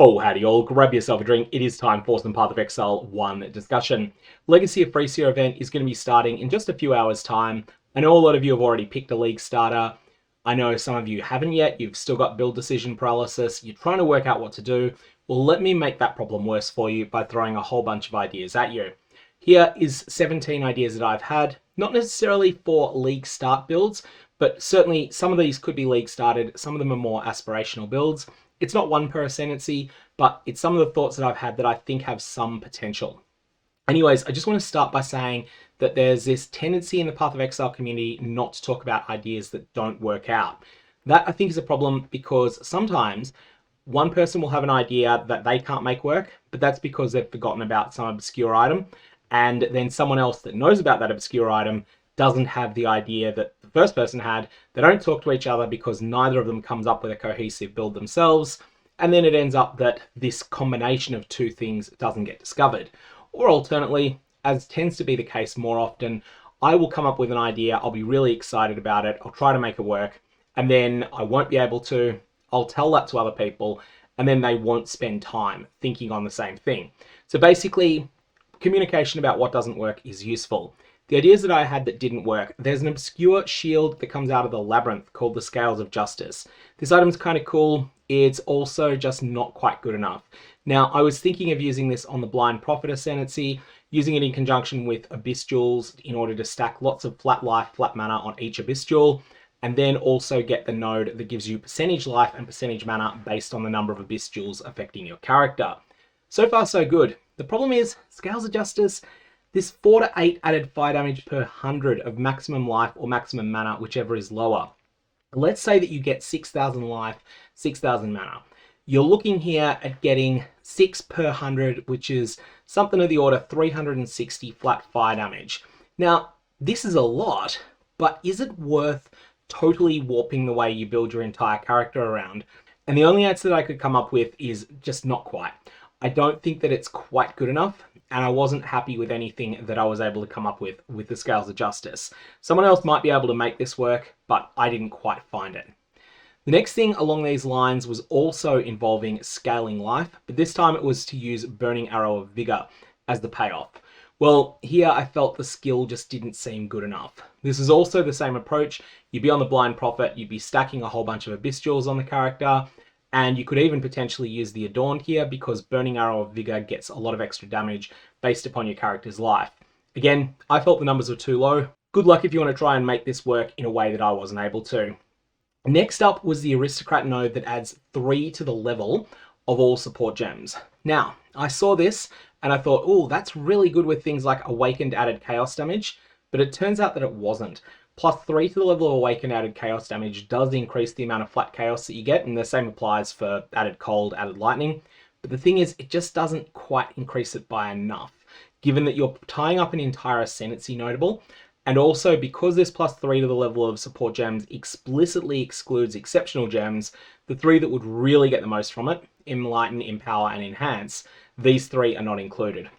Oh, howdy all, grab yourself a drink. It is time for some PathOfExile 1 discussion. Legacy of Phrecia event is going to be starting in just a few hours' time. I know a lot of you have already picked a league starter. I know some of you haven't yet. You've still got build decision paralysis. You're trying to work out what to do. Well, let me make that problem worse for you by throwing a whole bunch of ideas at you. Here is 17 ideas that I've had, not necessarily for league start builds, but certainly some of these could be league started. Some of them are more aspirational builds. It's not one per ascendancy, but it's some of the thoughts that I've had that I think have some potential. Anyways, I just want to start by saying that there's this tendency in the PathOfExile community not to talk about ideas that don't work out. That I think is a problem because sometimes one person will have an idea that they can't make work, but that's because they've forgotten about some obscure item. And then someone else that knows about that obscure item doesn't have the idea that the first person had. They don't talk to each other because neither of them comes up with a cohesive build themselves. And then it ends up that this combination of two things doesn't get discovered. Or alternately, as tends to be the case more often, I will come up with an idea, I'll be really excited about it, I'll try to make it work, and then I won't be able to. I'll tell that to other people, and then they won't spend time thinking on the same thing. So basically, communication about what doesn't work is useful. The ideas that I had that didn't work, there's an obscure shield that comes out of the labyrinth called the Scales of Justice. This item's kind of cool. It's also just not quite good enough. Now, I was thinking of using this on the Blind Prophet Ascendancy, using it in conjunction with Abyss Jewels in order to stack lots of flat life, flat mana on each Abyss Jewel, and then also get the node that gives you percentage life and percentage mana based on the number of Abyss Jewels affecting your character. So far, so good. The problem is, Scales of Justice, this 4 to 8 added fire damage per 100 of maximum life or maximum mana, whichever is lower. Let's say that you get 6,000 life, 6,000 mana. You're looking here at getting 6 per 100, which is something of the order 360 flat fire damage. Now, this is a lot, but is it worth totally warping the way you build your entire character around? And the only answer that I could come up with is just not quite. I don't think that it's quite good enough, and I wasn't happy with anything that I was able to come up with the Scales of Justice. Someone else might be able to make this work, but I didn't quite find it. The next thing along these lines was also involving scaling life, but this time it was to use Burning Arrow of Vigor as the payoff. Well, here I felt the skill just didn't seem good enough. This is also the same approach. You'd be on the Blind Prophet, you'd be stacking a whole bunch of Abyss Jewels on the character, and you could even potentially use the Adorned here because Burning Arrow of Vigor gets a lot of extra damage based upon your character's life. Again, I felt the numbers were too low. Good luck if you want to try and make this work in a way that I wasn't able to. Next up was the Aristocrat node that adds 3 to the level of all support gems. Now, I saw this and I thought, oh, that's really good with things like Awakened added chaos damage, but it turns out that it wasn't. Plus 3 to the level of Awakened added chaos damage does increase the amount of flat chaos that you get, and the same applies for added cold, added lightning. But the thing is, it just doesn't quite increase it by enough, given that you're tying up an entire Ascendancy notable, and also because this plus 3 to the level of support gems explicitly excludes exceptional gems, the 3 that would really get the most from it, Enlighten, Empower, and Enhance, these 3 are not included.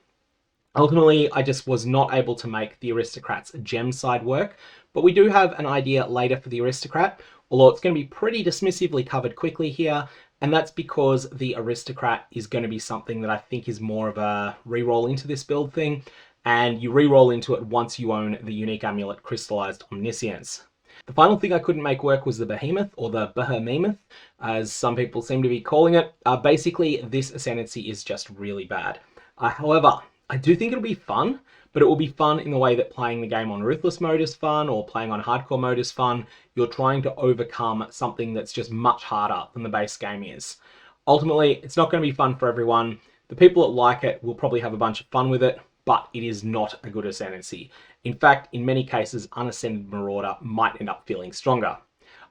Ultimately, I just was not able to make the Aristocrat's gem side work, but we do have an idea later for the Aristocrat, although it's going to be pretty dismissively covered quickly here, and that's because the Aristocrat is going to be something that I think is more of a reroll into this build thing, and you reroll into it once you own the unique amulet Crystallized Omniscience. The final thing I couldn't make work was the Behemoth, or the Behemoth, as some people seem to be calling it. Basically, this Ascendancy is just really bad. However, I do think it'll be fun, but it will be fun in the way that playing the game on Ruthless mode is fun, or playing on Hardcore mode is fun. You're trying to overcome something that's just much harder than the base game is. Ultimately, it's not going to be fun for everyone. The people that like it will probably have a bunch of fun with it, but it is not a good Ascendancy. In fact, in many cases, Unascended Marauder might end up feeling stronger.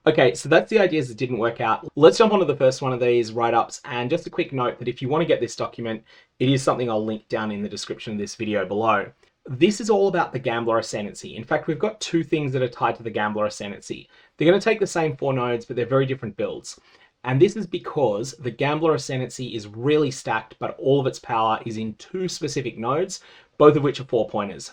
Okay, so that's the ideas that didn't work out. Let's jump onto the first one of these write-ups, and just a quick note that if you want to get this document, it is something I'll link down in the description of this video below. This is all about the Gambler Ascendancy. In fact, we've got 2 things that are tied to the Gambler Ascendancy. They're going to take the same 4 nodes, but they're very different builds. And this is because the Gambler Ascendancy is really stacked, but all of its power is in 2 specific nodes, both of which are 4-pointers.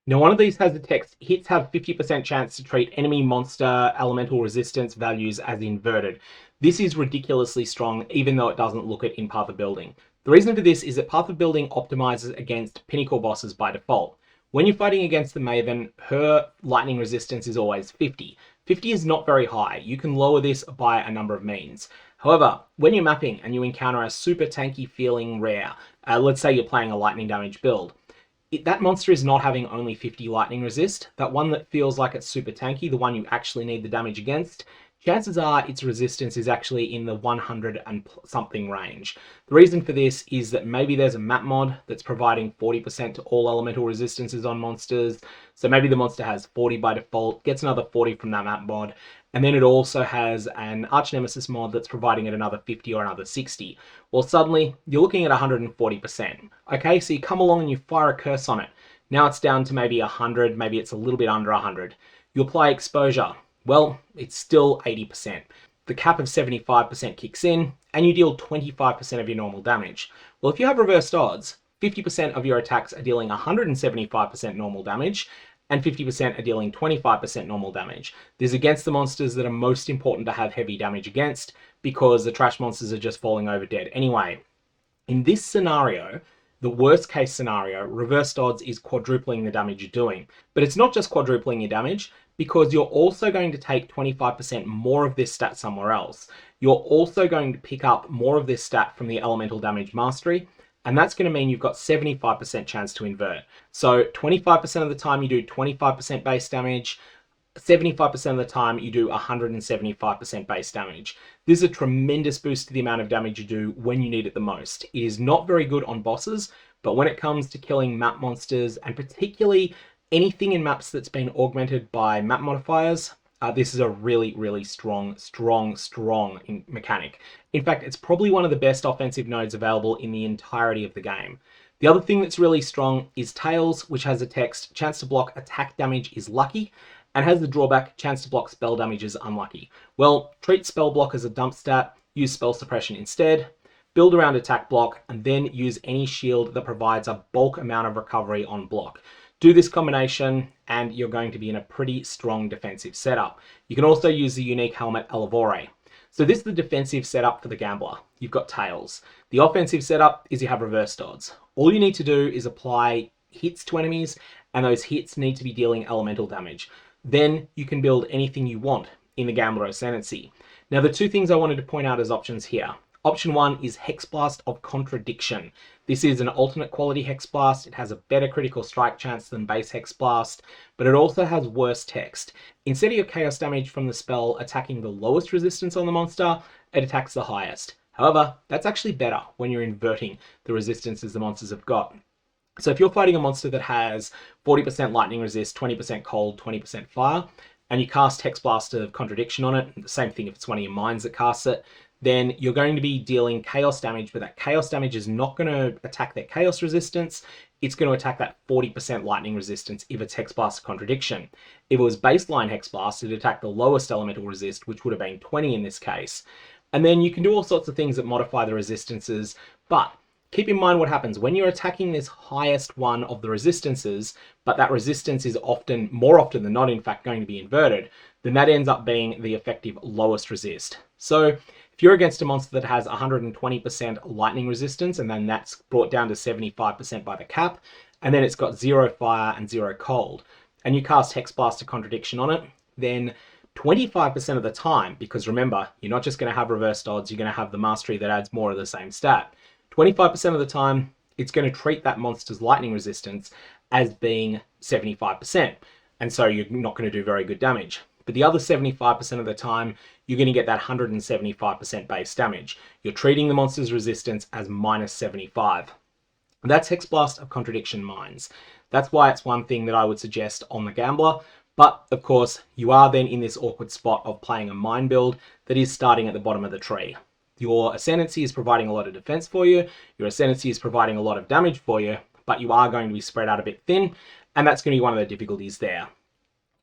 Now, one of these has the text, hits have 50% chance to treat enemy monster elemental resistance values as inverted. This is ridiculously strong, even though it doesn't look it in Path of Building. The reason for this is that Path of Building optimizes against pinnacle bosses by default. When you're fighting against the Maven, her lightning resistance is always 50. 50 is not very high. You can lower this by a number of means. However, when you're mapping and you encounter a super tanky feeling rare, let's say you're playing a lightning damage build, that monster is not having only 50 lightning resist. That one that feels like it's super tanky, the one you actually need the damage against, chances are its resistance is actually in the 100 and something range. The reason for this is that maybe there's a map mod that's providing 40% to all elemental resistances on monsters. So maybe the monster has 40 by default, gets another 40 from that map mod, and then it also has an Arch Nemesis mod that's providing it another 50 or another 60. Well, suddenly you're looking at 140%. Okay, so you come along and you fire a curse on it. Now it's down to maybe 100, maybe it's a little bit under 100. You apply exposure. Well, it's still 80%. The cap of 75% kicks in, and you deal 25% of your normal damage. Well, if you have reversed odds, 50% of your attacks are dealing 175% normal damage, and 50% are dealing 25% normal damage. This is against the monsters that are most important to have heavy damage against, because the trash monsters are just falling over dead anyway. In this scenario, the worst case scenario, reversed odds is quadrupling the damage you're doing. But it's not just quadrupling your damage, because you're also going to take 25% more of this stat somewhere else. You're also going to pick up more of this stat from the elemental damage mastery, and that's going to mean you've got 75% chance to invert. So 25% of the time you do 25% base damage, 75% of the time you do 175% base damage. This is a tremendous boost to the amount of damage you do when you need it the most. It is not very good on bosses, but when it comes to killing map monsters, and particularly anything in maps that's been augmented by map modifiers, this is a really, really strong mechanic. In fact, it's probably one of the best offensive nodes available in the entirety of the game. The other thing that's really strong is Tails, which has a text, chance to block attack damage is lucky, and has the drawback, chance to block spell damage is unlucky. Well, treat spell block as a dump stat, use spell suppression instead, build around attack block, and then use any shield that provides a bulk amount of recovery on block. Do this combination and you're going to be in a pretty strong defensive setup. You can also use the unique helmet Elevore. So this is the defensive setup for the Gambler. You've got Tails. The offensive setup is you have reversed odds. All you need to do is apply hits to enemies, and those hits need to be dealing elemental damage. Then you can build anything you want in the Gambler Ascendancy. Now the two things I wanted to point out as options here. Option 1 is Hexblast of Contradiction. This is an alternate quality Hexblast. It has a better critical strike chance than base Hexblast, but it also has worse text. Instead of your chaos damage from the spell attacking the lowest resistance on the monster, it attacks the highest. However, that's actually better when you're inverting the resistances the monsters have got. So if you're fighting a monster that has 40% lightning resist, 20% cold, 20% fire, and you cast Hexblast of Contradiction on it, the same thing if it's one of your mines that casts it, then you're going to be dealing chaos damage, but that chaos damage is not going to attack their chaos resistance. It's going to attack that 40% lightning resistance if it's Hexblast Contradiction. If it was baseline Hexblast, it'd attack the lowest elemental resist, which would have been 20 in this case. And then you can do all sorts of things that modify the resistances, but keep in mind what happens when you're attacking this highest one of the resistances, but that resistance is more often than not, in fact, going to be inverted, then that ends up being the effective lowest resist. So if you're against a monster that has 120% lightning resistance, and then that's brought down to 75% by the cap, and then it's got 0 fire and 0 cold, and you cast Hexblast of Contradiction on it, then 25% of the time, because remember, you're not just going to have reversed odds, you're going to have the mastery that adds more of the same stat. 25% of the time, it's going to treat that monster's lightning resistance as being 75%, and so you're not going to do very good damage. But the other 75% of the time, you're going to get that 175% base damage. You're treating the monster's resistance as minus 75. That's Hexblast of Contradiction mines. That's why it's one thing that I would suggest on the Gambler. But of course, you are then in this awkward spot of playing a mine build that is starting at the bottom of the tree. Your Ascendancy is providing a lot of defense for you. Your Ascendancy is providing a lot of damage for you, but you are going to be spread out a bit thin, and that's going to be one of the difficulties there.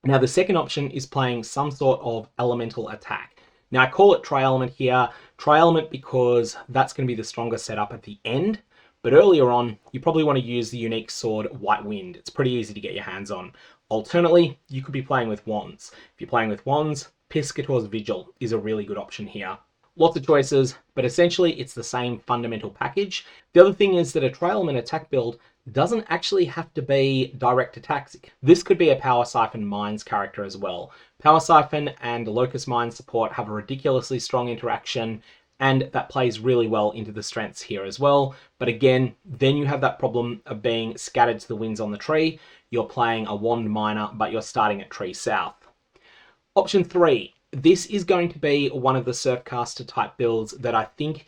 Now, the second option is playing some sort of elemental attack. Now, I call it Tri-Element here. Tri-Element because that's going to be the strongest setup at the end. But earlier on, you probably want to use the unique sword White Wind. It's pretty easy to get your hands on. Alternately, you could be playing with wands. If you're playing with wands, Piscator's Vigil is a really good option here. Lots of choices, but essentially it's the same fundamental package. The other thing is that a Trail Element attack build doesn't actually have to be direct attacks. This could be a Power Siphon Mines character as well. Power Siphon and Locust Mine support have a ridiculously strong interaction, and that plays really well into the strengths here as well. But again, then you have that problem of being scattered to the winds on the tree. You're playing a Wand Miner, but you're starting at tree south. Option 3. This is going to be one of the Surfcaster type builds that I think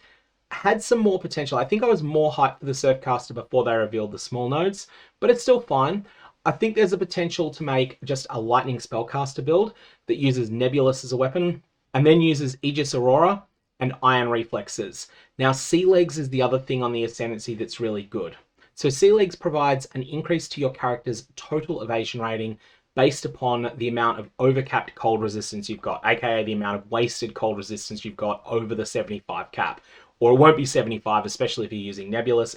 had some more potential. I think I was more hyped for the Surfcaster before they revealed the small nodes, but it's still fine. I think there's a potential to make just a Lightning Spellcaster build that uses Nebulous as a weapon, and then uses Aegis Aurora and Iron Reflexes. Now, Sea Legs is the other thing on the Ascendancy that's really good. So Sea Legs provides an increase to your character's total evasion rating based upon the amount of overcapped cold resistance you've got, aka the amount of wasted cold resistance you've got over the 75 cap. Or it won't be 75, especially if you're using Nebulous,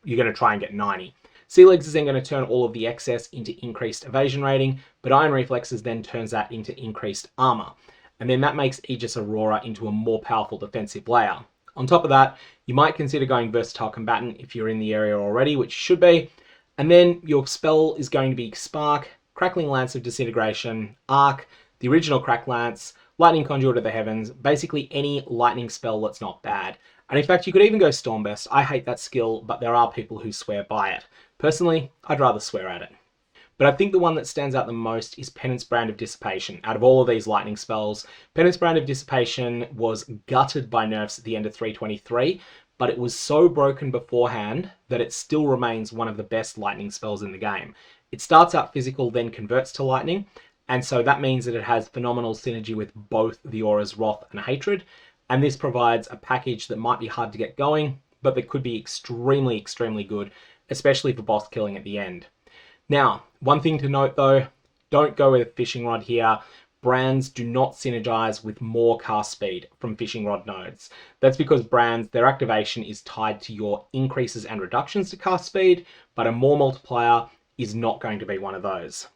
you're gonna try and get 90. Sea Legs is then going to turn all of the excess into increased evasion rating, but Iron Reflexes then turns that into increased armor. And then that makes Aegis Aurora into a more powerful defensive layer. On top of that, you might consider going Versatile Combatant if you're in the area already, which you should be. And then your spell is going to be Spark, Crackling Lance of Disintegration, Arc, the original Crack Lance, Lightning Conduit of the Heavens, basically any lightning spell that's not bad. And in fact, you could even go Stormburst. I hate that skill, but there are people who swear by it. Personally, I'd rather swear at it. But I think the one that stands out the most is Penance Brand of Dissipation. Out of all of these lightning spells, Penance Brand of Dissipation was gutted by nerfs at the end of 3.23, but it was so broken beforehand that it still remains one of the best lightning spells in the game. It starts out physical, then converts to lightning, and so that means that it has phenomenal synergy with both the auras Wrath and Hatred, and this provides a package that might be hard to get going, but that could be extremely, extremely good, especially for boss killing at the end. Now, one thing to note though, don't go with a fishing rod here. Brands do not synergize with more cast speed from fishing rod nodes. That's because brands, their activation is tied to your increases and reductions to cast speed, but a more multiplier is not going to be one of those.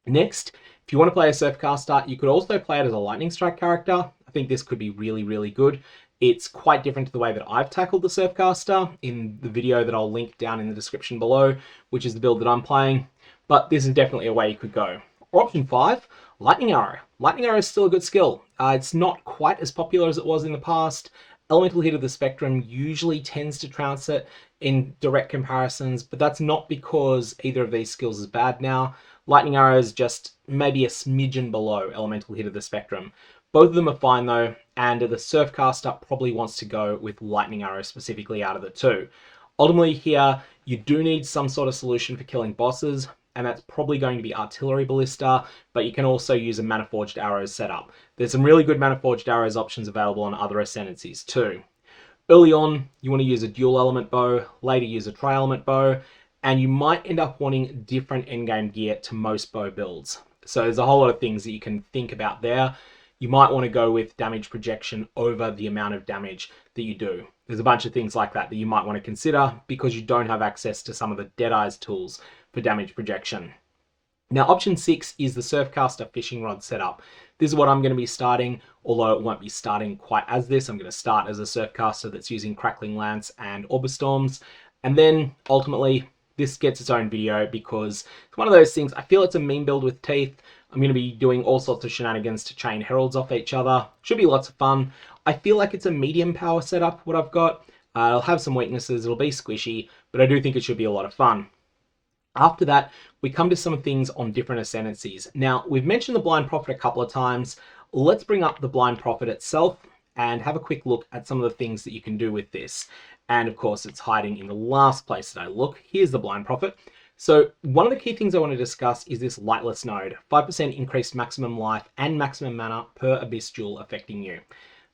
Next, if you want to play a Surfcaster, you could also play it as a Lightning Strike character. I think this could be really, really good. It's quite different to the way that I've tackled the Surfcaster in the video that I'll link down in the description below, which is the build that I'm playing, but this is definitely a way you could go. Or option 5, Lightning Arrow. Lightning Arrow is still a good skill. It's not quite as popular as it was in the past. Elemental Hit of the Spectrum usually tends to trounce it in direct comparisons, but that's not because either of these skills is bad now. Lightning Arrow is just maybe a smidgen below Elemental Hit of the Spectrum. Both of them are fine though, and the Surfcaster probably wants to go with Lightning Arrow specifically out of the two. Ultimately here, you do need some sort of solution for killing bosses, and that's probably going to be Artillery Ballista, but you can also use a Mana-Forged Arrows setup. There's some really good Mana-Forged Arrows options available on other Ascendancies too. Early on, you want to use a dual element bow, later use a tri-element bow, and you might end up wanting different endgame gear to most bow builds. So there's a whole lot of things that you can think about there. You might want to go with damage projection over the amount of damage that you do. There's a bunch of things like that that you might want to consider because you don't have access to some of the Deadeye's tools for damage projection. Now, option 6 is the Surfcaster Fishing Rod setup. This is what I'm going to be starting, although it won't be starting quite as this. I'm going to start as a Surfcaster that's using Crackling Lance and Orbistorms, and then ultimately this gets its own video because it's one of those things. I feel it's a meme build with teeth. I'm going to be doing all sorts of shenanigans to chain heralds off each other. Should be lots of fun. I feel like it's a medium power setup, what I've got. It'll have some weaknesses, it'll be squishy, but I do think it should be a lot of fun. After that, we come to some things on different Ascendancies. Now, we've mentioned the Blind Prophet a couple of times. Let's bring up the Blind Prophet itself and have a quick look at some of the things that you can do with this. And of course, it's hiding in the last place that I look. Here's the Blind Prophet. So one of the key things I want to discuss is this Lightless node, 5% increased maximum life and maximum mana per Abyss Jewel affecting you.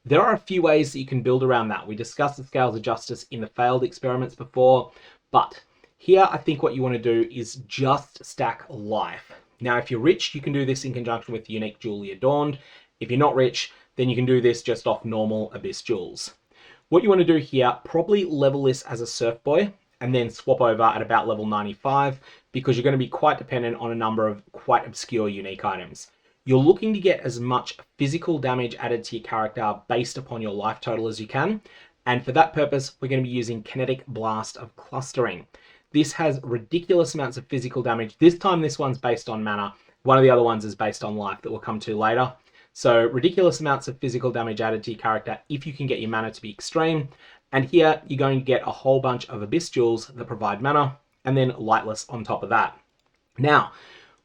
There are a few ways that you can build around that. We discussed the Scales of Justice in the failed experiments before, but here I think what you want to do is just stack life. Now, if you're rich, you can do this in conjunction with the unique Jewelry Adorned. If you're not rich, then you can do this just off normal Abyss Jewels. What you want to do here, probably level this as a Surf Boy, and then swap over at about level 95, because you're going to be quite dependent on a number of quite obscure unique items. You're looking to get as much physical damage added to your character based upon your life total as you can. And for that purpose, we're going to be using Kinetic Blast of Clustering. This has ridiculous amounts of physical damage. This time, this one's based on mana. One of the other ones is based on life that we'll come to later. So ridiculous amounts of physical damage added to your character if you can get your mana to be extreme. And here, you're going to get a whole bunch of Abyss Jewels that provide mana, and then Lightless on top of that. Now,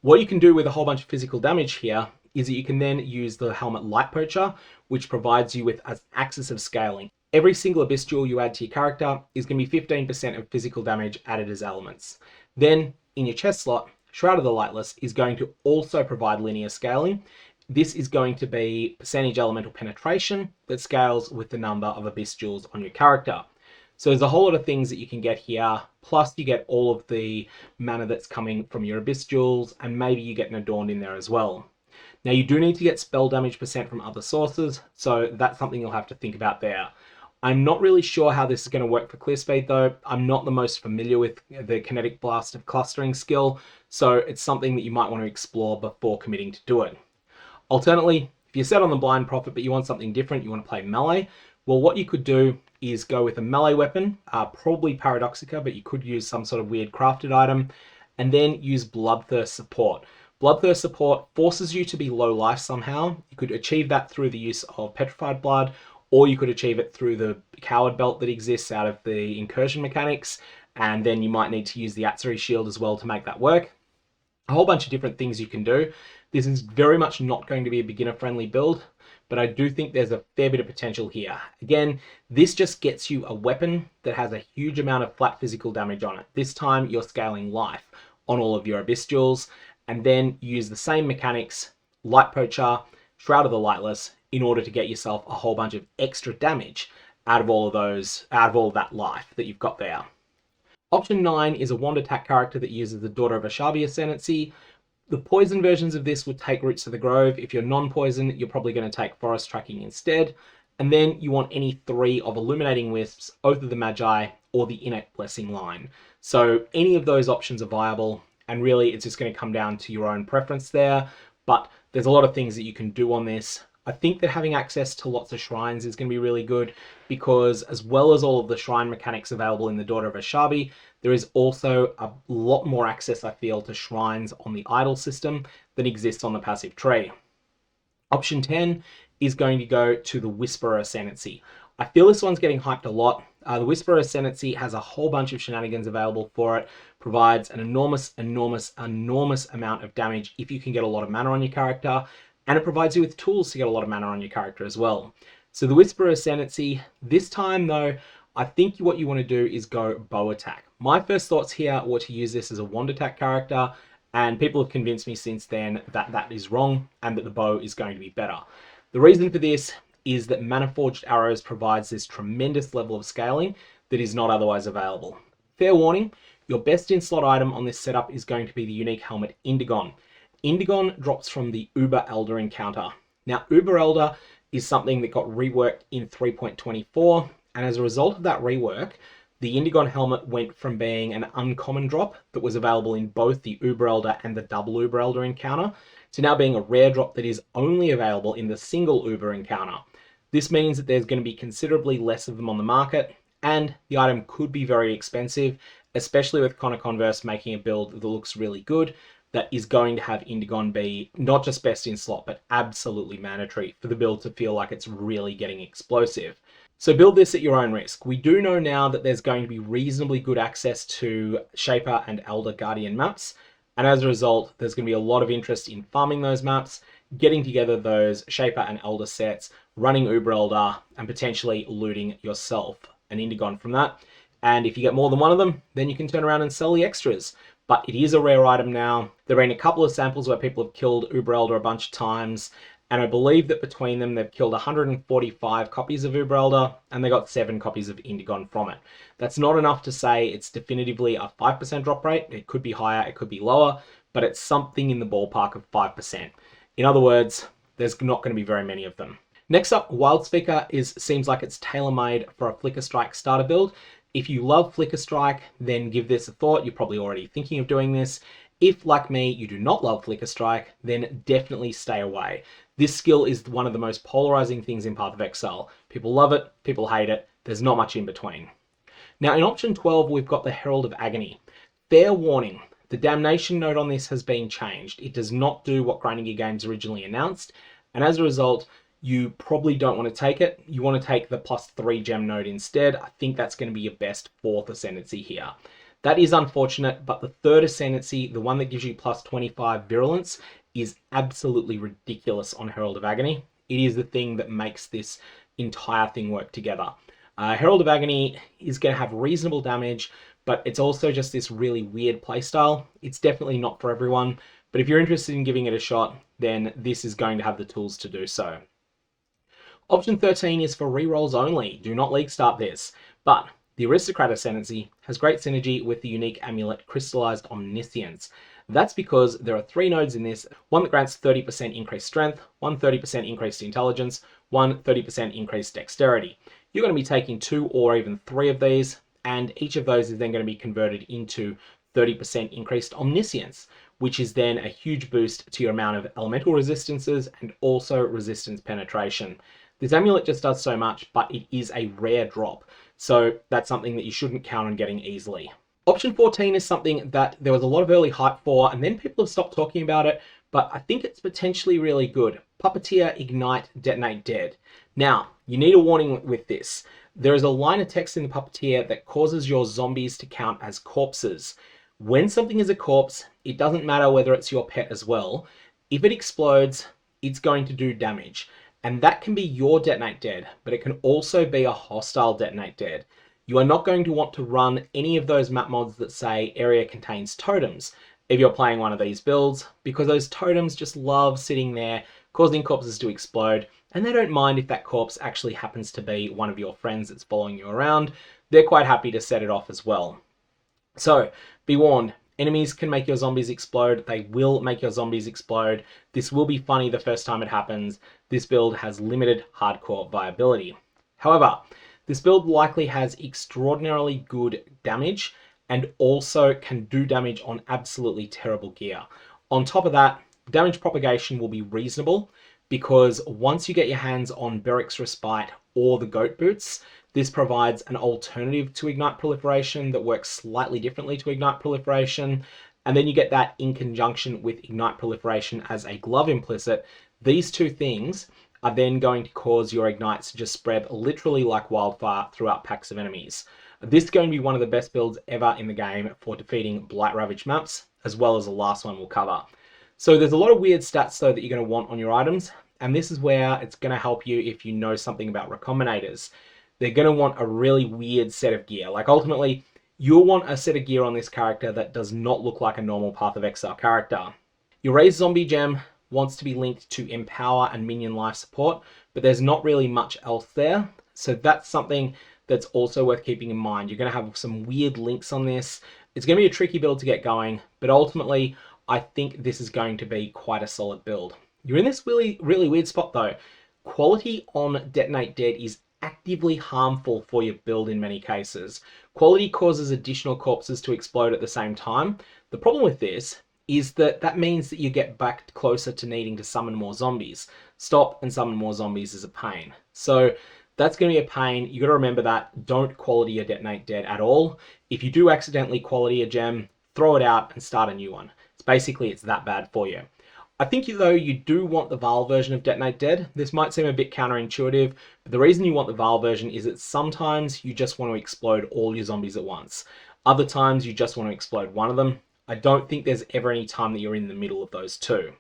what you can do with a whole bunch of physical damage here is that you can then use the Helmet Light Poacher, which provides you with an axis of scaling. Every single Abyss Jewel you add to your character is going to be 15% of physical damage added as elements. Then, in your chest slot, Shroud of the Lightless is going to also provide linear scaling. This is going to be percentage elemental penetration that scales with the number of Abyss Jewels on your character. So there's a whole lot of things that you can get here, plus you get all of the mana that's coming from your Abyss Jewels, and maybe you get an Adorned in there as well. Now you do need to get spell damage percent from other sources, so that's something you'll have to think about there. I'm not really sure how this is going to work for clear speed though. I'm not the most familiar with the Kinetic Blast of Clustering skill, so it's something that you might want to explore before committing to do it. Alternately, if you're set on the Blind Prophet but you want something different, you want to play melee, well, what you could do is go with a melee weapon, probably Paradoxica, but you could use some sort of weird crafted item, and then use Bloodthirst support. Bloodthirst support forces you to be low life somehow. You could achieve that through the use of Petrified Blood, or you could achieve it through the Coward Belt that exists out of the Incursion mechanics, and then you might need to use the Atzeri Shield as well to make that work. A whole bunch of different things you can do. This is very much not going to be a beginner-friendly build, but I do think there's a fair bit of potential here. Again, this just gets you a weapon that has a huge amount of flat physical damage on it. This time, you're scaling life on all of your Abyss Jewels, and then use the same mechanics, Light Poacher, Shroud of the Lightless, in order to get yourself a whole bunch of extra damage out of all of those, out of all of that life that you've got there. Option 9 is a wand attack character that uses the Daughter of Oshabi Ascendancy. The poison versions of this would take Roots of the Grove. If you're non-poison, you're probably going to take Forest Tracking instead. And then you want any 3 of Illuminating Wisps, Oath of the Magi, or the Innate Blessing line. So any of those options are viable, and really it's just going to come down to your own preference there. But there's a lot of things that you can do on this. I think that having access to lots of shrines is going to be really good, because as well as all of the shrine mechanics available in the Daughter of Oshabi, there is also a lot more access, I feel, to shrines on the idol system than exists on the passive tree. Option 10 is going to go to the Whisperer Ascendancy. I feel this one's getting hyped a lot. The Whisperer Ascendancy has a whole bunch of shenanigans available for it, provides an enormous amount of damage if you can get a lot of mana on your character, and it provides you with tools to get a lot of mana on your character as well. So the Whisperer Ascendancy, this time though, I think what you want to do is go bow attack. My first thoughts here were to use this as a wand attack character, and people have convinced me since then that that is wrong and that the bow is going to be better. The reason for this is that Mana-Forged Arrows provides this tremendous level of scaling that is not otherwise available. Fair warning, your best in-slot item on this setup is going to be the unique helmet Indigon. Indigon drops from the Uber Elder encounter. Now, Uber Elder is something that got reworked in 3.24, and as a result of that rework, the Indigon helmet went from being an uncommon drop that was available in both the Uber Elder and the double Uber Elder encounter, to now being a rare drop that is only available in the single Uber encounter. This means that there's going to be considerably less of them on the market, and the item could be very expensive, especially with Connor Converse making a build that looks really good, that is going to have Indigon be not just best in slot, but absolutely mandatory for the build to feel like it's really getting explosive. So build this at your own risk. We do know now that there's going to be reasonably good access to Shaper and Elder Guardian maps, and as a result, there's going to be a lot of interest in farming those maps, getting together those Shaper and Elder sets, running Uber Elder, and potentially looting yourself an Indigon from that. And if you get more than one of them, then you can turn around and sell the extras. But it is a rare item now. There have been a couple of samples where people have killed Uber Elder a bunch of times, and I believe that between them they've killed 145 copies of Uber Elder, and they got 7 copies of Indigon from it. That's not enough to say it's definitively a 5% drop rate. It could be higher, it could be lower, but it's something in the ballpark of 5%. In other words, there's not going to be very many of them. Next up, Wildspeaker seems like it's tailor-made for a Flicker Strike starter build. If you love Flicker Strike, then give this a thought. You're probably already thinking of doing this. If, like me, you do not love Flicker Strike, then definitely stay away. This skill is one of the most polarizing things in Path of Exile. People love it, people hate it, there's not much in between. Now in option 12, we've got the Herald of Agony. Fair warning, the damnation node on this has been changed. It does not do what Grinding Gear Games originally announced, and as a result, you probably don't want to take it. You want to take the +3 gem node instead. I think that's going to be your best 4th Ascendancy here. That is unfortunate, but the 3rd Ascendancy, the one that gives you +25 Virulence, is absolutely ridiculous on Herald of Agony. It is the thing that makes this entire thing work together. Herald of Agony is going to have reasonable damage, but it's also just this really weird playstyle. It's definitely not for everyone, but if you're interested in giving it a shot, then this is going to have the tools to do so. Option 13 is for rerolls only. Do not league start this, but the Aristocrat Ascendancy has great synergy with the unique amulet Crystallized Omniscience. That's because there are 3 nodes in this, one that grants 30% increased strength, one 30% increased intelligence, one 30% increased dexterity. You're going to be taking 2 or even 3 of these, and each of those is then going to be converted into 30% increased Omniscience, which is then a huge boost to your amount of elemental resistances and also resistance penetration. This amulet just does so much, but it is a rare drop, so that's something that you shouldn't count on getting easily. Option 14 is something that there was a lot of early hype for, and then people have stopped talking about it, but I think it's potentially really good. Puppeteer, Ignite, Detonate Dead. Now, you need a warning with this. There is a line of text in the Puppeteer that causes your zombies to count as corpses. When something is a corpse, it doesn't matter whether it's your pet as well. If it explodes, it's going to do damage. And that can be your Detonate Dead, but it can also be a hostile Detonate Dead. You are not going to want to run any of those map mods that say area contains totems if you're playing one of these builds, because those totems just love sitting there, causing corpses to explode, and they don't mind if that corpse actually happens to be one of your friends that's following you around. They're quite happy to set it off as well. So, be warned. Enemies can make your zombies explode. They will make your zombies explode. This will be funny the first time it happens. This build has limited hardcore viability. However, this build likely has extraordinarily good damage and also can do damage on absolutely terrible gear. On top of that, damage propagation will be reasonable because once you get your hands on Beric's Respite or the Goat Boots, this provides an alternative to Ignite Proliferation that works slightly differently to Ignite Proliferation. And then you get that in conjunction with Ignite Proliferation as a glove implicit. These 2 things are then going to cause your Ignites to just spread literally like wildfire throughout packs of enemies. This is going to be one of the best builds ever in the game for defeating Blight Ravaged maps, as well as the last one we'll cover. So there's a lot of weird stats though that you're going to want on your items, and this is where it's going to help you if you know something about recombinators. They're going to want a really weird set of gear. Like ultimately, you'll want a set of gear on this character that does not look like a normal Path of Exile character. Your Raised Zombie gem wants to be linked to Empower and Minion Life Support, but there's not really much else there. So that's something that's also worth keeping in mind. You're going to have some weird links on this. It's going to be a tricky build to get going, but ultimately, I think this is going to be quite a solid build. You're in this really weird spot though. Quality on Detonate Dead is actively harmful for your build in many cases. Quality causes additional corpses to explode at the same time. The problem with this is that that means that you get back closer to needing to summon more zombies. Stop and summon more zombies is a pain. So that's going to be a pain. You got to remember that. Don't quality a Detonate Dead at all. If you do accidentally quality a gem, throw it out and start a new one. It's that bad for you. I think though you do want the Vaal version of Detonate Dead. This might seem a bit counterintuitive, but the reason you want the Vaal version is that sometimes you just want to explode all your zombies at once. Other times you just want to explode one of them. I don't think there's ever any time that you're in the middle of those 2.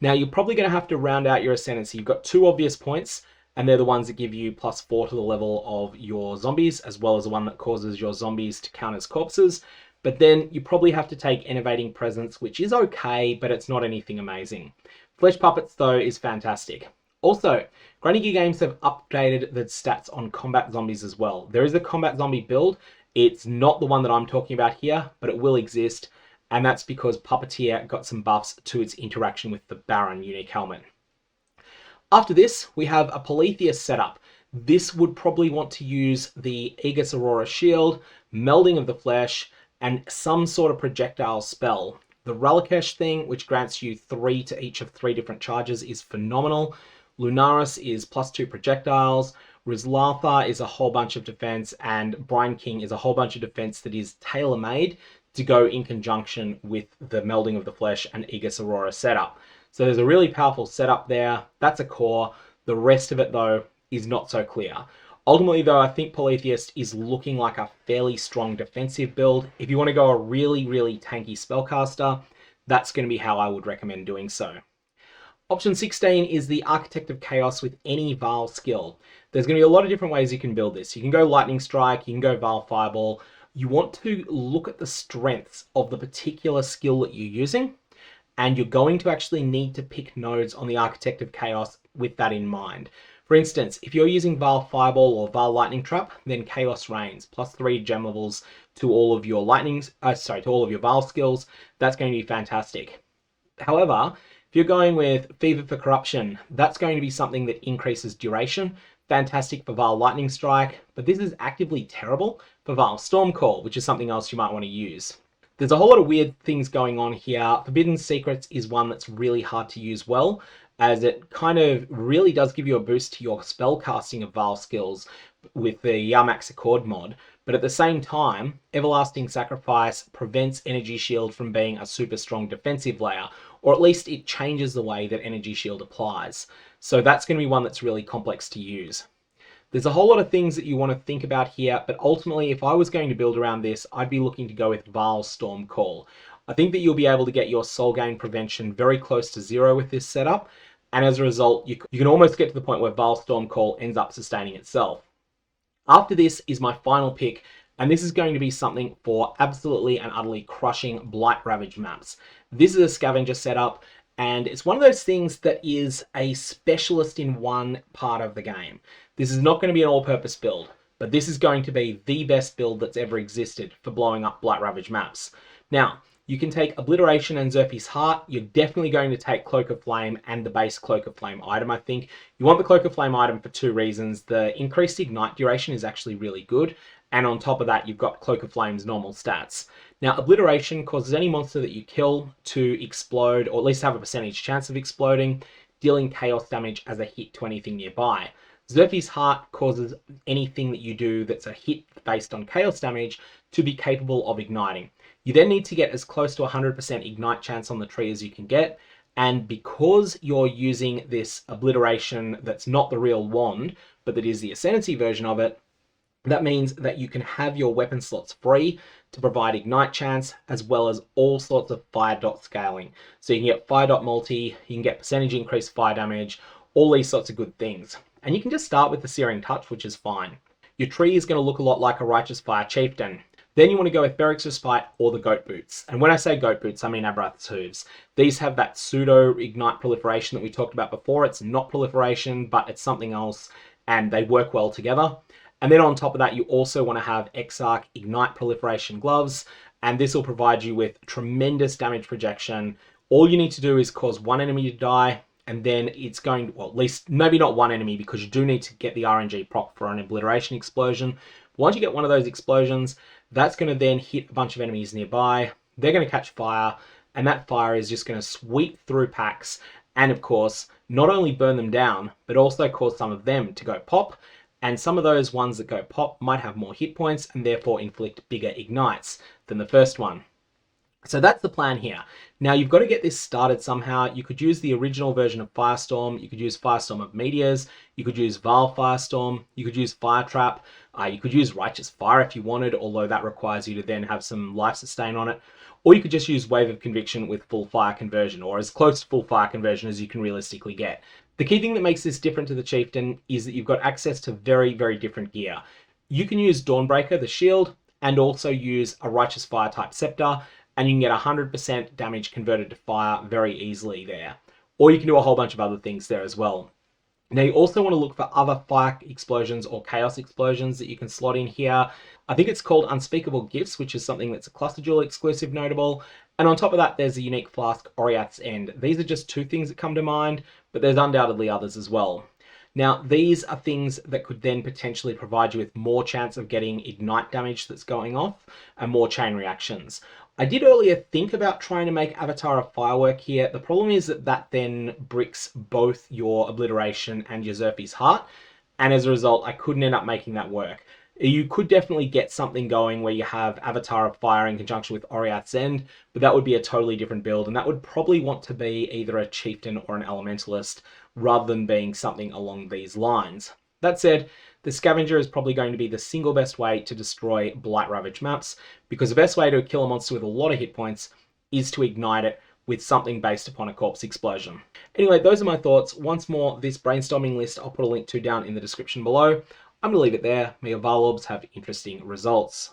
Now you're probably going to have to round out your Ascendancy. You've got 2 obvious points, and they're the ones that give you +4 to the level of your zombies, as well as the one that causes your zombies to count as corpses. But then you probably have to take Innovating Presence, which is okay, but it's not anything amazing. Flesh Puppets, though, is fantastic. Also, Grinding Gear Games have updated the stats on combat zombies as well. There is a combat zombie build. It's not the one that I'm talking about here, but it will exist. And that's because Puppeteer got some buffs to its interaction with the Baron unique helmet. After this, we have a Polytheist setup. This would probably want to use the Aegis Aurora Shield, Melding of the Flesh, and some sort of projectile spell. The Ralakesh thing, which grants you 3 to each of 3 different charges, is phenomenal. Lunaris is +2 projectiles. Rizlatha is a whole bunch of defense, and Brine King is a whole bunch of defense that is tailor-made to go in conjunction with the Melding of the Flesh and Aegis Aurora setup. So there's a really powerful setup there. That's a core. The rest of it, though, is not so clear. Ultimately, though, I think Polytheist is looking like a fairly strong defensive build. If you want to go a really, really tanky spellcaster, that's going to be how I would recommend doing so. Option 16 is the Architect of Chaos with any Vaal skill. There's going to be a lot of different ways you can build this. You can go Lightning Strike, you can go Vaal Fireball. You want to look at the strengths of the particular skill that you're using, and you're going to actually need to pick nodes on the Architect of Chaos with that in mind. For instance, if you're using Vaal Fireball or Vaal Lightning Trap, then Chaos Reigns, +3 gem levels to all of your to all of your Vaal skills. That's going to be fantastic. However, if you're going with Fever for Corruption, that's going to be something that increases duration. Fantastic for Vaal Lightning Strike, but this is actively terrible for Vaal Stormcall, which is something else you might want to use. There's a whole lot of weird things going on here. Forbidden Secrets is one that's really hard to use well, as it kind of really does give you a boost to your spellcasting of Vaal skills with the Yarmax Accord mod. But at the same time, Everlasting Sacrifice prevents Energy Shield from being a super strong defensive layer, or at least it changes the way that Energy Shield applies. So that's going to be one that's really complex to use. There's a whole lot of things that you want to think about here, but ultimately, if I was going to build around this, I'd be looking to go with Vaal Stormcall. I think that you'll be able to get your soul gain prevention very close to 0 with this setup, and as a result, you can almost get to the point where Vaal Stormcall ends up sustaining itself. After this is my final pick, and this is going to be something for absolutely and utterly crushing Blight Ravaged maps. This is a Scavenger setup, and it's one of those things that is a specialist in one part of the game. This is not going to be an all-purpose build, but this is going to be the best build that's ever existed for blowing up Blight Ravaged maps. Now, you can take Obliteration and Xerfy's Heart. You're definitely going to take Cloak of Flame and the base Cloak of Flame item, I think. You want the Cloak of Flame item for 2 reasons. The increased ignite duration is actually really good, and on top of that, you've got Cloak of Flame's normal stats. Now, Obliteration causes any monster that you kill to explode, or at least have a percentage chance of exploding, dealing chaos damage as a hit to anything nearby. Xerfy's Heart causes anything that you do that's a hit based on chaos damage to be capable of igniting. You then need to get as close to 100% ignite chance on the tree as you can get, and because you're using this Obliteration that's not the real wand, but that is the Ascendancy version of it, that means that you can have your weapon slots free to provide ignite chance, as well as all sorts of fire dot scaling. So you can get fire dot multi, you can get percentage increased fire damage, all these sorts of good things. And you can just start with the Searing Touch, which is fine. Your tree is going to look a lot like a Righteous Fire Chieftain. Then you want to go with Beric's Respite or the Goat Boots. And when I say Goat Boots, I mean Abrath's Hooves. These have that pseudo ignite proliferation that we talked about before. It's not proliferation, but it's something else, and they work well together. And then on top of that, you also want to have Exarch Ignite Proliferation Gloves, and this will provide you with tremendous damage projection. All you need to do is cause one enemy to die, and then it's going to, well, at least maybe not one enemy, because you do need to get the RNG proc for an Obliteration explosion. Once you get one of those explosions, that's going to then hit a bunch of enemies nearby. They're going to catch fire, and that fire is just going to sweep through packs, and of course, not only burn them down, but also cause some of them to go pop. And some of those ones that go pop might have more hit points and therefore inflict bigger ignites than the first one. So that's the plan here. Now you've got to get this started somehow. You could use the original version of Firestorm. You could use Firestorm of Meteors. You could use Vaal Firestorm. You could use Fire Trap. You could use Righteous Fire if you wanted, although that requires you to then have some life sustain on it. Or you could just use Wave of Conviction with full fire conversion, or as close to full fire conversion as you can realistically get. The key thing that makes this different to the Chieftain is that you've got access to very, very different gear. You can use Dawnbreaker, the shield, and also use a Righteous Fire type Scepter, and you can get 100% damage converted to fire very easily there. Or you can do a whole bunch of other things there as well. Now you also want to look for other fire explosions or chaos explosions that you can slot in here. I think it's called Unspeakable Gifts, which is something that's a Cluster Jewel exclusive notable. And on top of that, there's a unique flask, Oriath's End. These are just 2 things that come to mind, but there's undoubtedly others as well. Now, these are things that could then potentially provide you with more chance of getting ignite damage that's going off and more chain reactions. I did earlier think about trying to make Avatar of Firework here. The problem is that that then bricks both your Obliteration and your Xerpes Heart, and as a result, I couldn't end up making that work. You could definitely get something going where you have Avatar of Fire in conjunction with Oriath's End, but that would be a totally different build, and that would probably want to be either a Chieftain or an Elementalist, rather than being something along these lines. That said, the Scavenger is probably going to be the single best way to destroy Blight Ravaged maps, because the best way to kill a monster with a lot of hit points is to ignite it with something based upon a Corpse Explosion. Anyway, those are my thoughts. Once more, this brainstorming list I'll put a link to down in the description below. I'm going to leave it there. May your Vaal Orbs have interesting results.